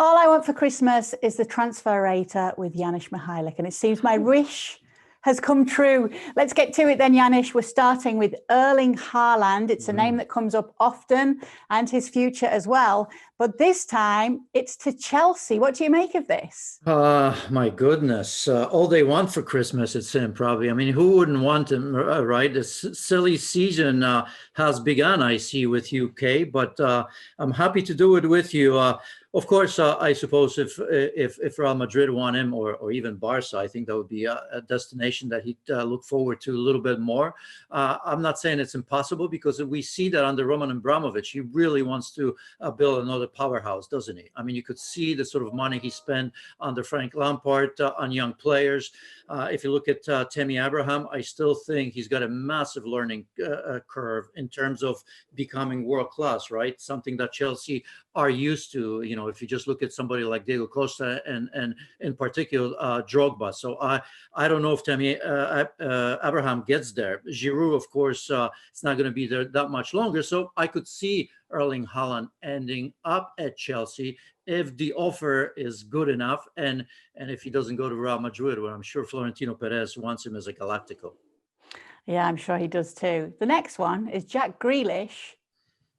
All I want for Christmas is the transferator with Jannik Michallik, and it seems my wish has come true. Let's get to it then, Janusz. We're starting with Erling Haaland. It's a name that comes up often, and his future as well. But this time, it's to Chelsea. What do you make of this? My goodness. All they want for Christmas, it's him, probably. I mean, who wouldn't want him, right? This silly season has begun, I see, with UK, but I'm happy to do it with you. Of course, I suppose if Real Madrid want him, or even Barca, I think that would be a destination that he'd look forward to a little bit more. I'm not saying it's impossible, because we see that under Roman Abramovich, he really wants to build another powerhouse, doesn't he? I mean, you could see the sort of money he spent under Frank Lampard on young players. If you look at Tammy Abraham, I still think he's got a massive learning curve in terms of becoming world class, right? Something that Chelsea are used to. You know, if you just look at somebody like Diego Costa and in particular Drogba. So I don't know if Tammy Abraham gets there. Giroud, of course, it's not going to be there that much longer. So I could see Erling Haaland ending up at Chelsea if the offer is good enough, and if he doesn't go to Real Madrid, where I'm sure Florentino Perez wants him as a Galactico. Yeah, I'm sure he does too. The next one is Jack Grealish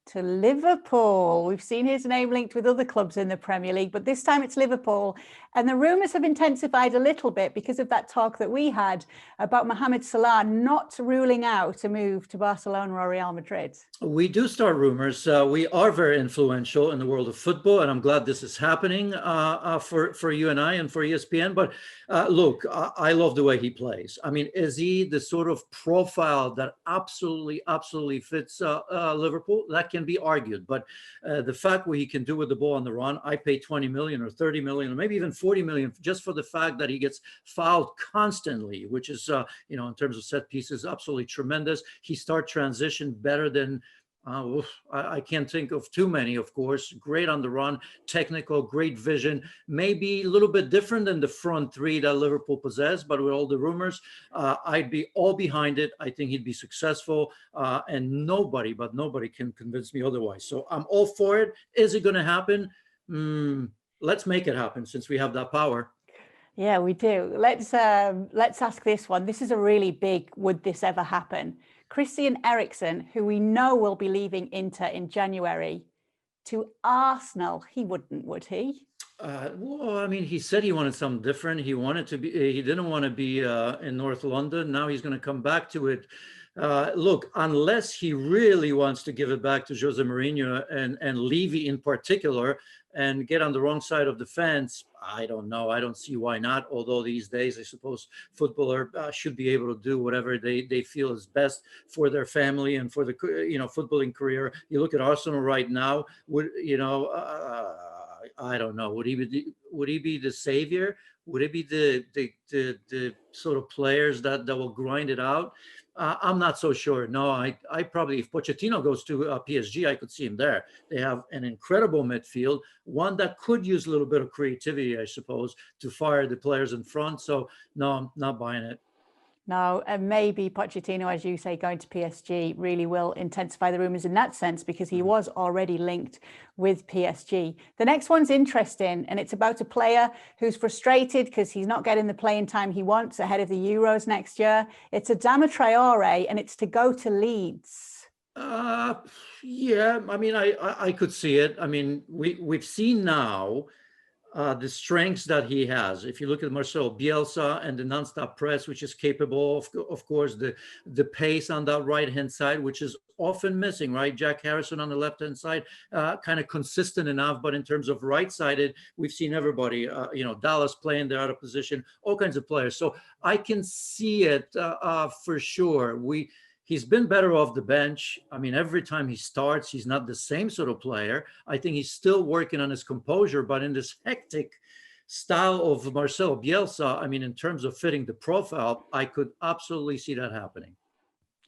to Liverpool. We've seen his name linked with other clubs in the Premier League, but this time it's Liverpool. And the rumours have intensified a little bit because of that talk that we had about Mohamed Salah not ruling out a move to Barcelona or Real Madrid. We do start rumors. We are very influential in the world of football, and I'm glad this is happening for you and I and for ESPN. But look, I love the way he plays. I mean, is he the sort of profile that absolutely fits Liverpool? That can be argued, but the fact what he can do with the ball on the run, I pay 20 million or 30 million or maybe even 40 million just for the fact that he gets fouled constantly, which is in terms of set pieces, absolutely tremendous. He starts transition better than I can't think of too many, of course. Great on the run, technical, great vision. Maybe a little bit different than the front three that Liverpool possess, but with all the rumors, I'd be all behind it. I think he'd be successful, and nobody can convince me otherwise. So I'm all for it. Is it going to happen? Let's make it happen, since we have that power. Yeah, we do. Let's ask this one. This is a really big, would this ever happen? Christian Eriksen, who we know will be leaving Inter in January, to Arsenal. He wouldn't, would he? Well, I mean, he said he wanted something different. He wanted to be. He didn't want to be in North London. Now he's going to come back to it. Look, unless he really wants to give it back to Jose Mourinho and Levy in particular, and get on the wrong side of the fence, I don't know. I don't see why not. Although these days, I suppose footballer should be able to do whatever they feel is best for their family and for the footballing career. You look at Arsenal right now. I don't know. Would he be the savior? Would it be the sort of players that will grind it out? I'm not so sure. No, I probably, if Pochettino goes to PSG, I could see him there. They have an incredible midfield, one that could use a little bit of creativity, I suppose, to fire the players in front. So no, I'm not buying it. No, and maybe Pochettino, as you say, going to PSG really will intensify the rumours in that sense, because he was already linked with PSG. The next one's interesting, and it's about a player who's frustrated because he's not getting the playing time he wants ahead of the Euros next year. It's Adama Traore, and it's to go to Leeds. Yeah, I mean, I could see it. I mean, we've seen now the strengths that he has. If you look at Marcelo, Bielsa, and the non-stop press, which is capable of course, the pace on that right-hand side, which is often missing, right? Jack Harrison on the left-hand side, kind of consistent enough, but in terms of right-sided, we've seen everybody, Dallas playing there out of position, all kinds of players. So I can see it for sure. He's been better off the bench. I mean, every time he starts, he's not the same sort of player. I think he's still working on his composure, but in this hectic style of Marcelo Bielsa, I mean, in terms of fitting the profile, I could absolutely see that happening.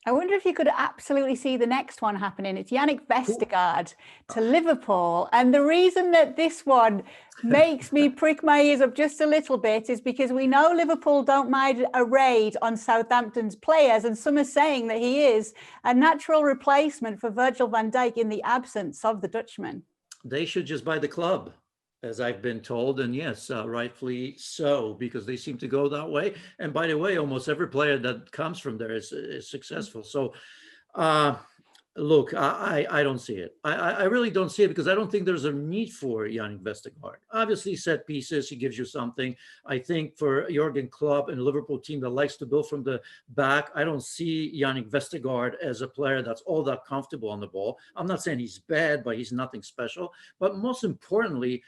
I wonder if you could absolutely see the next one happening. It's Jannik Vestergaard to Liverpool. And the reason that this one makes me prick my ears up just a little bit is because we know Liverpool don't mind a raid on Southampton's players. And some are saying that he is a natural replacement for Virgil van Dijk in the absence of the Dutchman. They should just buy the club. as I've been told, and yes, rightfully so, because they seem to go that way. And by the way, almost every player that comes from there is successful. So, uh, look, I don't see it. I really don't see it because I don't think there's a need for Jannik Vestergaard. Obviously, set pieces, he gives you something. I think for Jurgen Klopp and a Liverpool team that likes to build from the back, I don't see Jannik Vestergaard as a player that's all that comfortable on the ball. I'm not saying he's bad, but he's nothing special. But most importantly,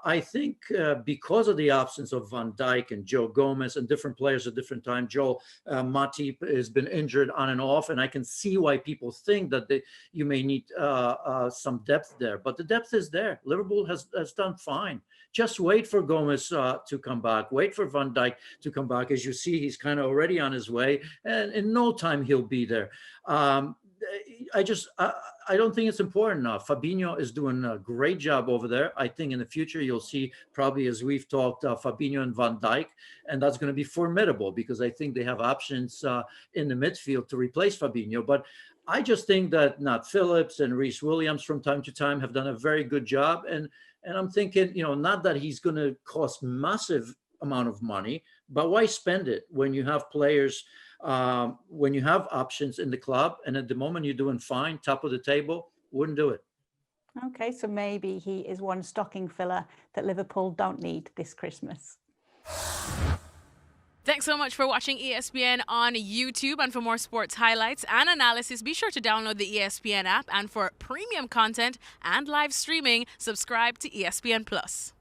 I think because of the absence of Van Dijk and Joe Gomez and different players at different times, Joel Matip has been injured on and off, and I can see why people think that you may need some depth there. But the depth is there. Liverpool has done fine. Just wait for Gomez to come back. Wait for Van Dijk to come back. As you see, he's kind of already on his way, and in no time he'll be there. I don't think it's important enough. Fabinho is doing a great job over there. I think in the future you'll see, probably as we've talked, Fabinho and Van Dijk, and that's going to be formidable because I think they have options in the midfield to replace Fabinho. But I just think that Nat Phillips and Reece Williams from time to time have done a very good job. And I'm thinking, not that he's going to cost massive amount of money, but why spend it when you have players, when you have options in the club, and at the moment you're doing fine, top of the table, wouldn't do it. Okay, so maybe he is one stocking filler that Liverpool don't need this Christmas. Thanks so much for watching ESPN on YouTube. And for more sports highlights and analysis, be sure to download the ESPN app. And for premium content and live streaming, subscribe to ESPN Plus.